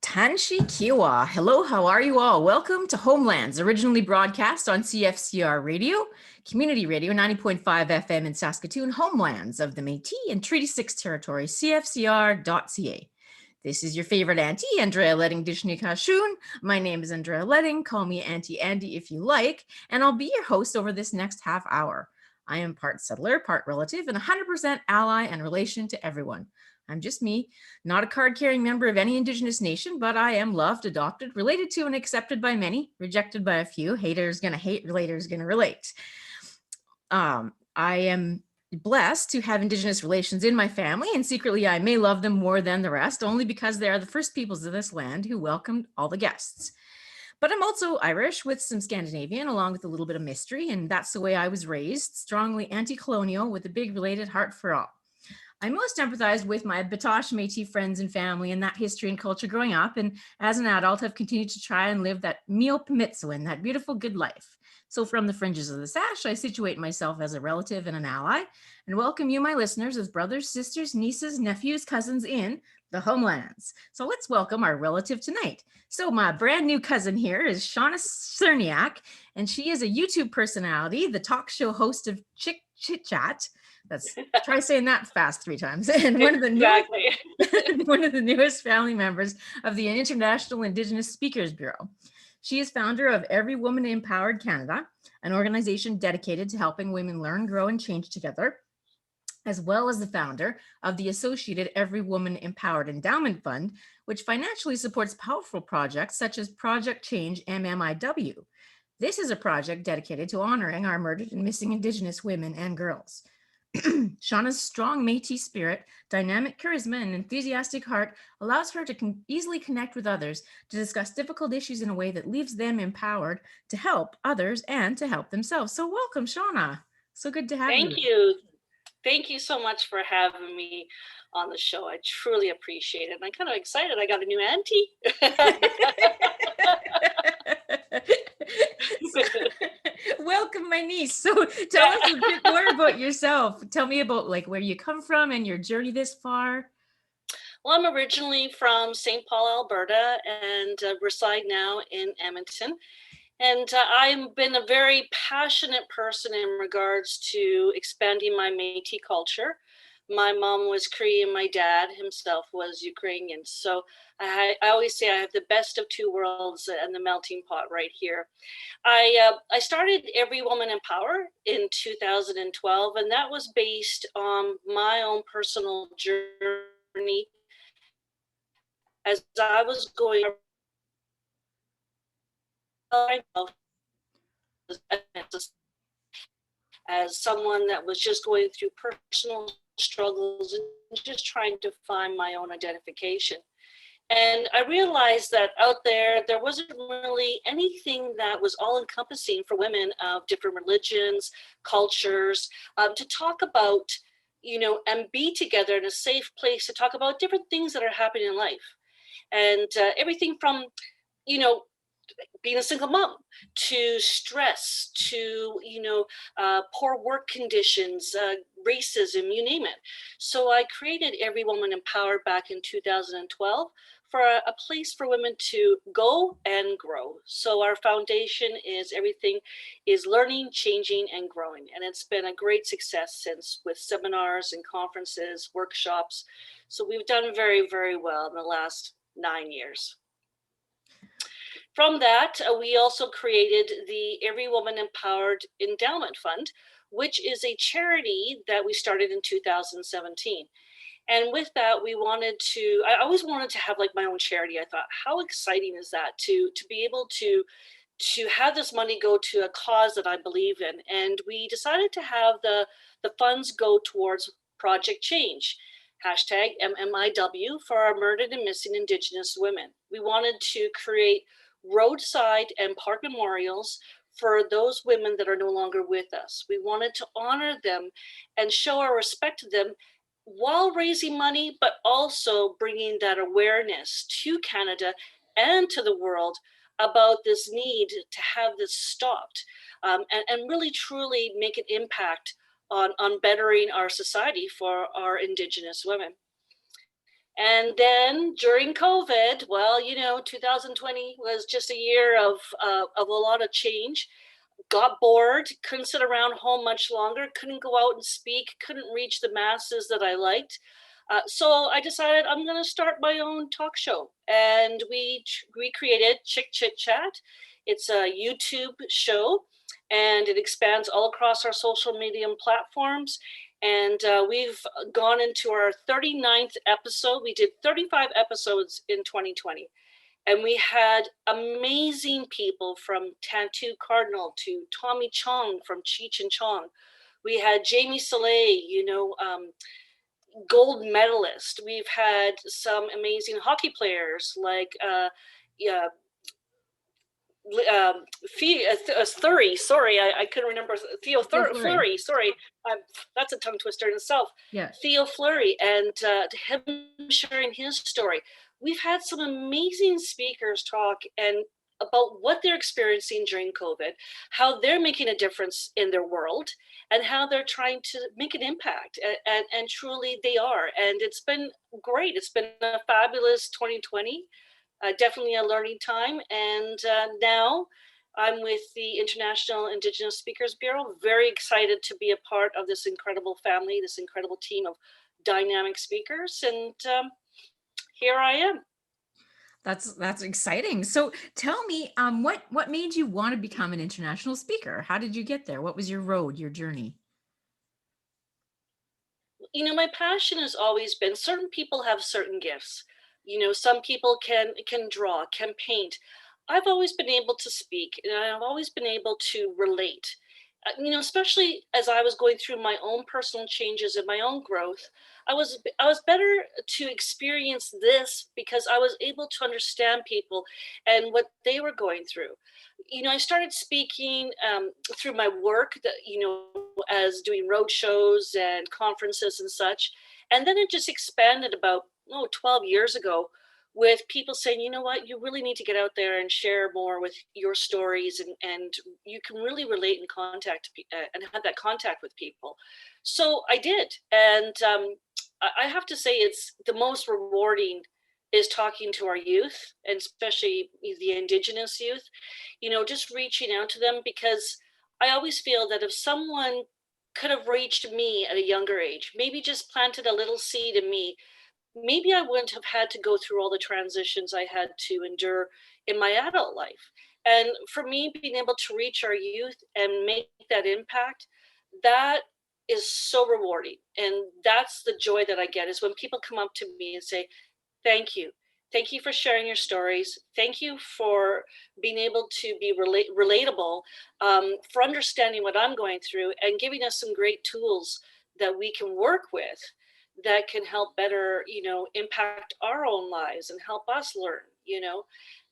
Tanshi Kiwa. Hello, how are you all? Welcome to Homelands, originally broadcast on CFCR Radio, Community Radio 90.5 FM in Saskatoon, Homelands of the Métis and Treaty 6 territory, CFCR.ca. This is your favorite auntie, Andrea Letting Dishnikashun. My name is Andrea Letting. Call me Auntie Andy if you like, and I'll be your host over this next half hour. I am part settler, part relative, and 100% ally and relation to everyone. I'm just me, not a card-carrying member of any Indigenous nation, but I am loved, adopted, related to, and accepted by many, rejected by a few. Haters gonna hate, relators gonna relate. I am blessed to have Indigenous relations in my family, and secretly I may love them more than the rest, only because they are the first peoples of this land who welcomed all the guests. But I'm also Irish with some Scandinavian, along with a little bit of mystery, and that's the way I was raised, strongly anti-colonial with a big related heart for all. I most empathized with my Batosh Métis friends and family and that history and culture growing up, and as an adult have continued to try and live that Mio Pemitswin, that beautiful good life. So from the fringes of the sash, I situate myself as a relative and an ally, and welcome you, my listeners, as brothers, sisters, nieces, nephews, cousins in the Homelands. So let's welcome our relative tonight. So my brand new cousin here is Shawna Serniak, and she is a YouTube personality, the talk show host of Chick Chit Chat. Try saying that fast 3 times. And one of the newest family members of the International Indigenous Speakers Bureau. She is founder of Every Woman Empowered Canada, an organization dedicated to helping women learn, grow, and change together, as well as the founder of the associated Every Woman Empowered Endowment Fund, which financially supports powerful projects such as Project Change MMIWG. This is a project dedicated to honoring our murdered and missing Indigenous women and girls. Shawna's strong Métis spirit, dynamic charisma, and enthusiastic heart allows her to easily connect with others to discuss difficult issues in a way that leaves them empowered to help others and to help themselves. So welcome, Shawna. So good to have you. Thank you. Thank you so much for having me on the show. I truly appreciate it. And I'm kind of excited. I got a new auntie. Welcome, my niece. So tell us a bit more about yourself. Tell me about where you come from and your journey this far. Well, I'm originally from St. Paul, Alberta, and reside now in Edmonton. And I've been a very passionate person in regards to expanding my Métis culture. My mom was Korean, my dad himself was Ukrainian. So I always say I have the best of 2 worlds and the melting pot right here. I started Every Woman in Power in 2012, and that was based on my own personal journey as I was going as someone that was just going through personal struggles and just trying to find my own identification. And I realized that out there wasn't really anything that was all encompassing for women of different religions, cultures, to talk about, and be together in a safe place to talk about different things that are happening in life. And everything from, being a single mom to stress to poor work conditions, racism, you name it. So I created Every Woman Empowered back in 2012 for a place for women to go and grow. So our foundation is everything is learning, changing, and growing. And it's been a great success since, with seminars and conferences, workshops. So we've done very, very well in the last 9 years. From that, we also created the Every Woman Empowered Endowment Fund, which is a charity that we started in 2017. And with that, I always wanted to have my own charity. I thought, how exciting is that to be able to have this money go to a cause that I believe in. And we decided to have the funds go towards Project Change, hashtag MMIWG, for our murdered and missing Indigenous women. We wanted to create roadside and park memorials for those women that are no longer with us. We wanted to honor them and show our respect to them while raising money, but also bringing that awareness to Canada and to the world about this need to have this stopped, and really truly make an impact on bettering our society for our Indigenous women. And then during COVID, well, 2020 was just a year of a lot of change. Got bored, couldn't sit around home much longer, couldn't go out and speak, couldn't reach the masses that I liked. So I decided I'm going to start my own talk show. And we created Chick Chit Chat. It's a YouTube show, and it expands all across our social media platforms. And we've gone into our 39th episode. We did 35 episodes in 2020. And we had amazing people from Tattoo Cardinal to Tommy Chong from Cheech and Chong. We had Jamie Soleil, gold medalist. We've had some amazing hockey players like yeah, Thury. Sorry, I couldn't remember. Fleury. Sorry, that's a tongue twister in itself. Yeah. Theo Fleury, and him sharing his story. We've had some amazing speakers talk and about what they're experiencing during COVID, how they're making a difference in their world, and how they're trying to make an impact. And truly they are. And it's been great. It's been a fabulous 2020. Definitely a learning time. And now I'm with the International Indigenous Speakers Bureau. Very excited to be a part of this incredible family, this incredible team of dynamic speakers. And here I am. That's exciting. So tell me, what made you want to become an international speaker? How did you get there? What was your road, your journey? My passion has always been, certain people have certain gifts. Some people can draw, can paint. I've always been able to speak, and I've always been able to relate. Especially as I was going through my own personal changes and my own growth, I was better to experience this because I was able to understand people and what they were going through. I started speaking through my work, as doing road shows and conferences and such. And then it just expanded about 12 years ago with people saying, you know what, you really need to get out there and share more with your stories, and you can really relate and and have that contact with people. So I did. And I have to say it's the most rewarding is talking to our youth, and especially the Indigenous youth, just reaching out to them, because I always feel that if someone could have reached me at a younger age, maybe just planted a little seed in me, maybe I wouldn't have had to go through all the transitions I had to endure in my adult life. And for me, being able to reach our youth and make that impact, that is so rewarding. And that's the joy that I get, is when people come up to me and say, thank you. Thank you for sharing your stories. Thank you for being able to be relatable, for understanding what I'm going through and giving us some great tools that we can work with that can help better, impact our own lives and help us learn.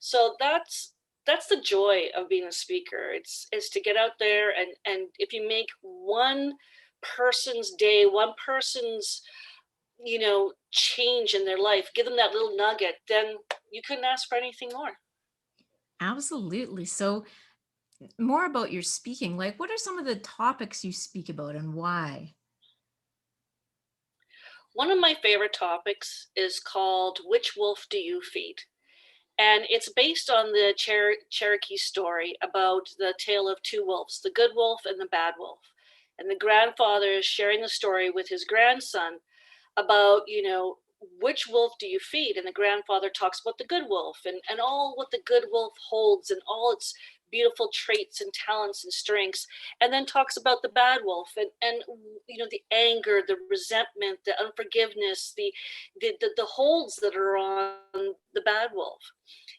So that's the joy of being a speaker. It's to get out there, and if you make one person's day, one person's change in their life, give them that little nugget, then you couldn't ask for anything more. Absolutely. So more about your speaking, like what are some of the topics you speak about and why? One of my favorite topics is called Which Wolf Do You Feed? And it's based on the Cherokee story about the tale of two wolves, the good wolf and the bad wolf. And the grandfather is sharing the story with his grandson about, which wolf do you feed? And the grandfather talks about the good wolf and all what the good wolf holds and all its beautiful traits and talents and strengths, and then talks about the bad wolf and the anger, the resentment, the unforgiveness, the holds that are on the bad wolf.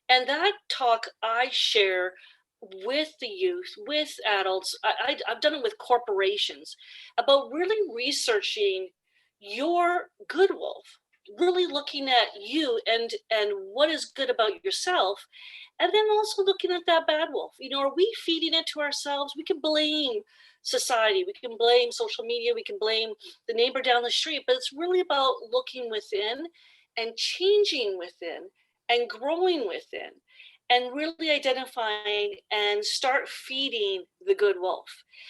And that talk I share with the youth, with adults. I've done it with corporations about really researching your good wolf, really looking at you and what is good about yourself, and then also looking at that bad wolf. Are we feeding it to ourselves? We can blame society, we can blame social media, we can blame the neighbor down the street, but it's really about looking within and changing within and growing within. and really identifying and start feeding the good wolf.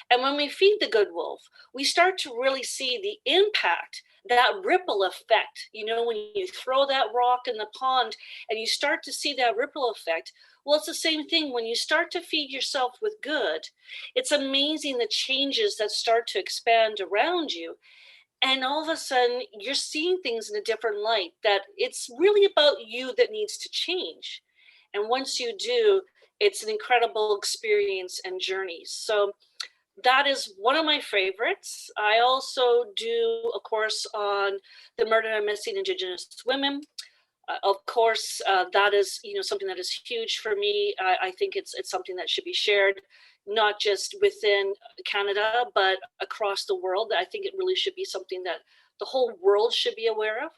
And when we feed the good wolf, we start to really see the impact, that ripple effect. You know, when you throw that rock in the pond and you start to see that ripple effect, well, it's the same thing. When you start to feed yourself with good, it's amazing the changes that start to expand around you. And all of a sudden, you're seeing things in a different light, that it's really about you that needs to change. And once you do, it's an incredible experience and journey. So that is one of my favorites. I also do a course on the murder and missing Indigenous women. Of course, that is, you know, something that is huge for me. I think it's something that should be shared, not just within Canada, but across the world. I think it really should be something that the whole world should be aware of.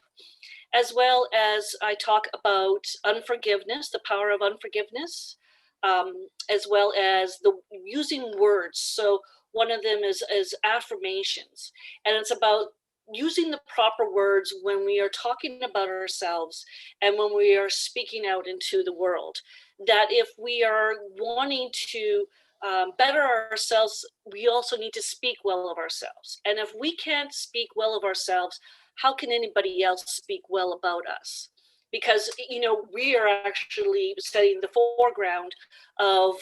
As well as I talk about unforgiveness, the power of unforgiveness, as well as the using words. So one of them is affirmations, and it's about using the proper words when we are talking about ourselves and when we are speaking out into the world. That if we are wanting to better ourselves, we also need to speak well of ourselves. And if we can't speak well of ourselves, how can anybody else speak well about us? Because, you know, we are actually setting the foreground of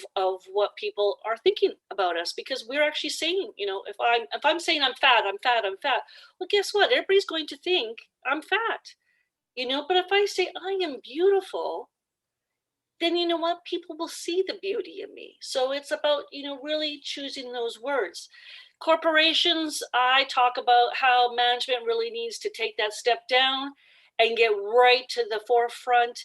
what people are thinking about us, because we're actually saying, you know, if I'm saying I'm fat, I'm fat, I'm fat, well, guess what? Everybody's going to think I'm fat, you know. But if I say I am beautiful, then you know what? People will see the beauty in me. So it's about, you know, really choosing those words. Corporations, I talk about how management really needs to take that step down and get right to the forefront